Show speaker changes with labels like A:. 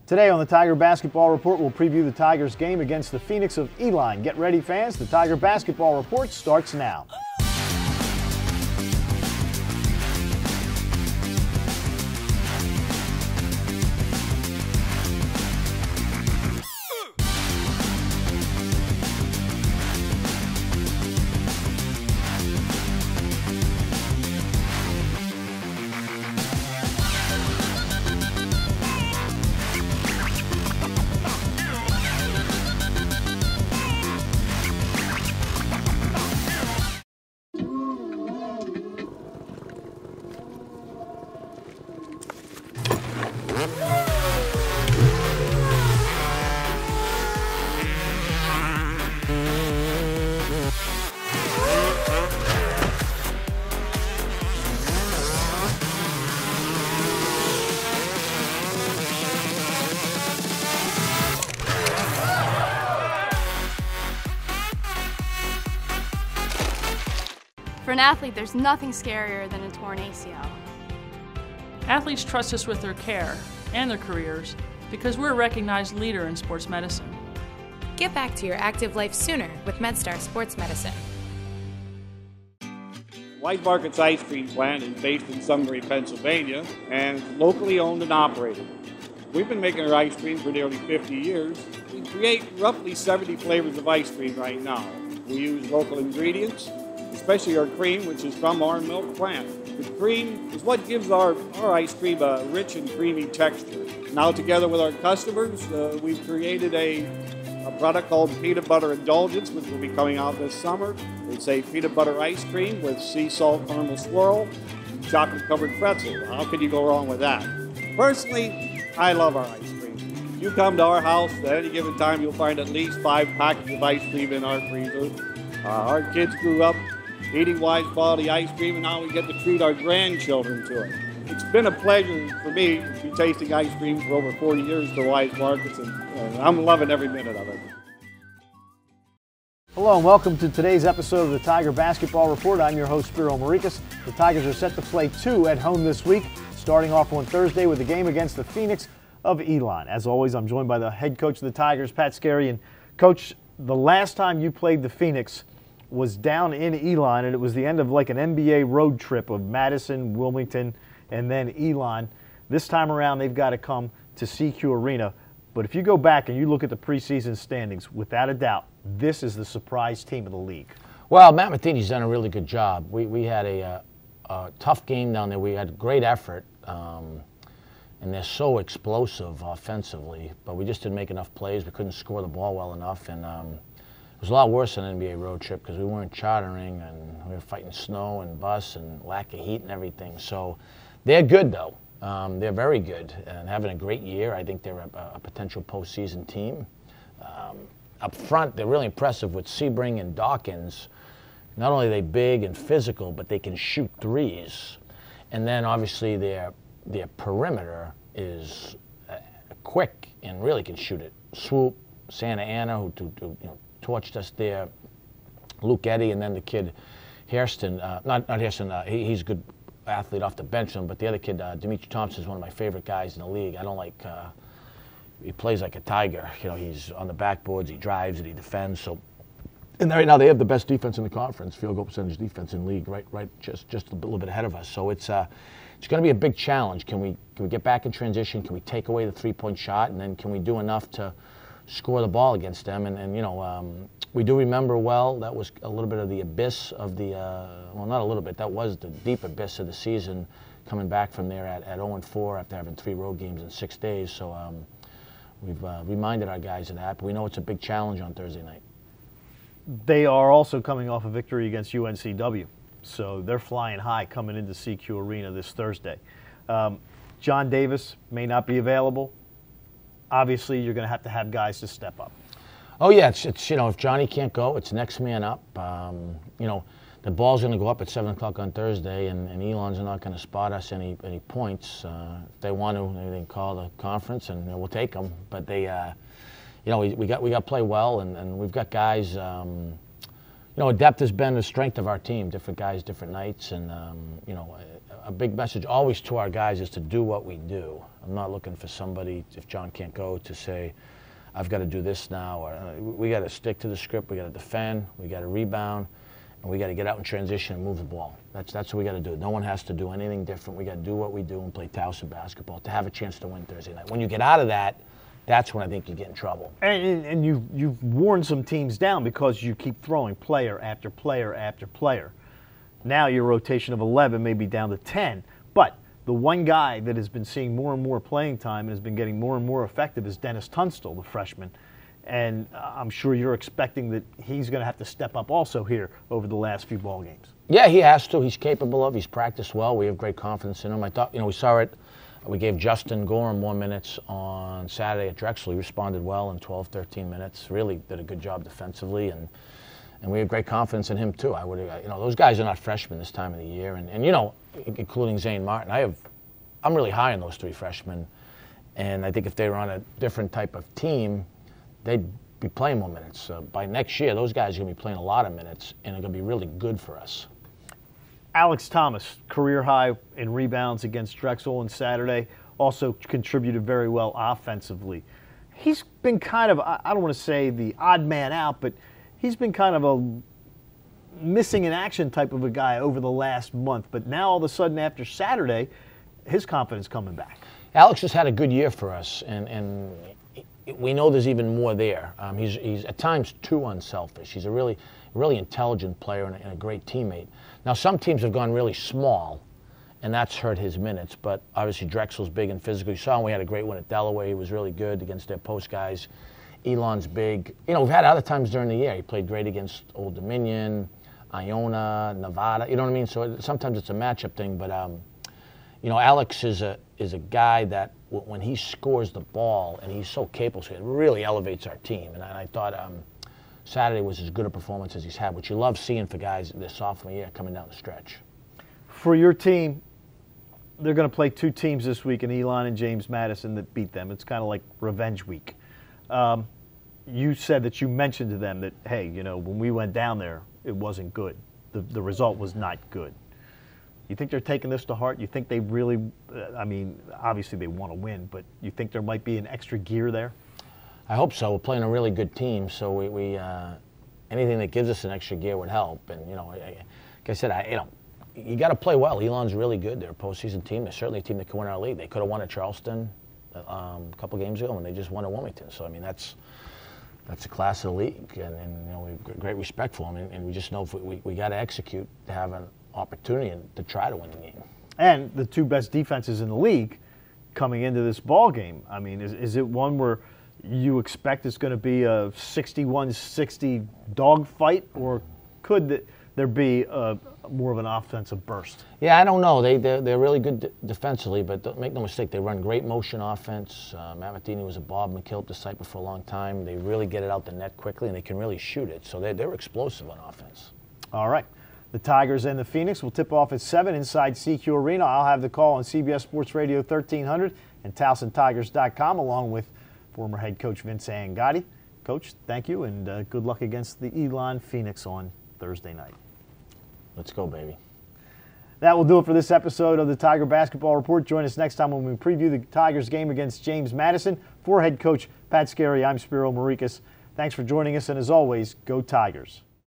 A: Today on the Tiger Basketball Report, we'll preview the Tigers game against the Phoenix of Elon. Get ready, fans. The Tiger Basketball Report starts now.
B: For an athlete, there's nothing scarier than a torn ACL.
C: Athletes trust us with their care and their careers because we're a recognized leader in sports medicine.
D: Get back to your active life sooner with MedStar Sports Medicine.
E: Wise Market's ice cream plant is based in Sunbury, Pennsylvania, and it's locally owned and operated. We've been making our ice cream for nearly 50 years. We create roughly 70 flavors of ice cream right now. We use local ingredients, especially our cream, which is from our milk plant. The cream is what gives our ice cream a rich and creamy texture. Now, together with our customers, we've created a product called Peanut Butter Indulgence, which will be coming out this summer. It's a peanut butter ice cream with sea salt caramel swirl, chocolate-covered pretzel. How could you go wrong with that? Personally, I love our ice cream. If you come to our house at any given time, you'll find at least 5 packets of ice cream in our freezer. Our kids grew up eating Wise quality ice cream, and now we get to treat our grandchildren to it. It's been a pleasure for me to be tasting ice cream for over 40 years for Wise Markets, and I'm loving every minute of it.
A: Hello and welcome to today's episode of the Tiger Basketball Report. I'm your host, Spiro Morekas. The Tigers are set to play 2 at home this week, starting off on Thursday with a game against the Phoenix of Elon. As always, I'm joined by the head coach of the Tigers, Pat Skerry. And Coach, the last time you played the Phoenix was down in Elon, and it was the end of like an NBA road trip of Madison, Wilmington, and then Elon. This time around, they've got to come to CQ Arena. But if you go back and you look at the preseason standings, without a doubt, this is the surprise team of the league.
F: Well, Matt Matheny's done a really good job. We had a tough game down there. We had great effort, and they're so explosive offensively, but we just didn't make enough plays. We couldn't score the ball well enough, and it was a lot worse than an NBA road trip because we weren't chartering and we were fighting snow and bus and lack of heat and everything. So they're good, though. They're very good and having a great year. I think they're a potential postseason team. Up front, they're really impressive with Sebring and Dawkins. Not only are they big and physical, but they can shoot threes. And then obviously their perimeter is quick and really can shoot it. Swoop, Santa Ana, who torched us there, Luke Eddy, and then the kid Hairston, not Hairston, he's a good athlete off the bench, but the other kid, Dimitri Thompson, is one of my favorite guys in the league. I don't like, he plays like a Tiger. He's on the backboards, he drives it, he defends. So, and right now they have the best defense in the conference, field goal percentage defense in the league, right, just a little bit ahead of us. So it's going to be a big challenge. Can we get back in transition? Can we take away the three-point shot, and then can we do enough to score the ball against them? And we do remember well that was a little bit of the abyss of the well, not a little bit, that was the deep abyss of the season, coming back from there at 0-4 after having 3 road games in 6 days. So we've reminded our guys of that, but we know it's a big challenge on Thursday night.
A: They are also coming off a victory against UNCW, so they're flying high coming into CQ Arena this Thursday. John Davis may not be available. Obviously, you're going to have guys to step up.
F: Oh yeah, it's if Johnny can't go, it's next man up. The ball's going to go up at 7 o'clock on Thursday, and Elon's not going to spot us any points. If they want to, they can call the conference, and we'll take them. But they, we got to play well, and we've got guys. depth has been the strength of our team. Different guys, different nights, and a big message always to our guys is to do what we do. I'm not looking for somebody, if John can't go, to say, I've got to do this now. Or, we got to stick to the script. We got to defend. We got to rebound, and we got to get out in transition and move the ball. That's what we got to do. No one has to do anything different. We got to do what we do and play Towson basketball to have a chance to win Thursday night. When you get out of that, that's when I think you get in trouble.
A: And you've worn some teams down because you keep throwing player after player after player. Now your rotation of 11 may be down to 10, but the one guy that has been seeing more and more playing time and has been getting more and more effective is Dennis Tunstall, the freshman. And I'm sure you're expecting that he's going to have to step up also here over the last few ball games.
F: Yeah, he has to. He's capable of. He's practiced well. We have great confidence in him. I thought, we saw it. We gave Justin Gorham more minutes on Saturday at Drexel. He responded well in 12, 13 minutes. Really did a good job defensively, and we have great confidence in him too. Those guys are not freshmen this time of the year, and including Zane Martin. I'm really high on those three freshmen, and I think if they were on a different type of team, they'd be playing more minutes. By next year, those guys are going to be playing a lot of minutes, and they're going to be really good for us.
A: Alex Thomas, career high in rebounds against Drexel on Saturday, also contributed very well offensively. He's been kind of, I don't want to say the odd man out, but he's been kind of a missing in action type of a guy over the last month. But now all of a sudden after Saturday, his confidence coming back.
F: Alex has had a good year for us, and we know there's even more there. He's at times too unselfish. He's a really intelligent player and a great teammate. Now, some teams have gone really small, and that's hurt his minutes. But obviously, Drexel's big and physical. You saw him. We had a great win at Delaware. He was really good against their post guys. Elon's big. We've had other times during the year. He played great against Old Dominion, Iona, Nevada. You know what I mean? So sometimes it's a matchup thing. But Alex is a guy that when he scores the ball, and he's so capable, so it really elevates our team. And I thought Saturday was as good a performance as he's had, which you love seeing for guys their sophomore year coming down the stretch.
A: For your team, they're going to play two teams this week in Elon and James Madison that beat them. It's kind of like revenge week. You said that you mentioned to them that, hey, when we went down there, it wasn't good. The result was not good. You think they're taking this to heart? You think they really, obviously they want to win, but you think there might be an extra gear there?
F: I hope so. We're playing a really good team, so we anything that gives us an extra gear would help. And like I said, you got to play well. Elon's really good. They're a postseason team. They're certainly a team that can win our league. They could have won at Charleston a couple games ago, and they just won at Wilmington. So that's the class of the league, and we have great respect for them. And we just know if we got to execute to have an opportunity to try to win the game.
A: And the two best defenses in the league coming into this ball game. Is it one where you expect it's going to be a 61-60 dogfight, or could there be more of an offensive burst?
F: Yeah, I don't know. They're really good defensively, but make no mistake, they run great motion offense. Matt Matheny was a Bob McKillop disciple for a long time. They really get it out the net quickly, and they can really shoot it. So they're explosive on offense.
A: All right. The Tigers and the Phoenix will tip off at 7 inside CQ Arena. I'll have the call on CBS Sports Radio 1300 and TowsonTigers.com, along with former head coach Vince Angotti. Coach, thank you, and good luck against the Elon Phoenix on Thursday night.
F: Let's go, baby.
A: That will do it for this episode of the Tiger Basketball Report. Join us next time when we preview the Tigers game against James Madison. For head coach Pat Skerry, I'm Spiro Morekas. Thanks for joining us, and as always, go Tigers.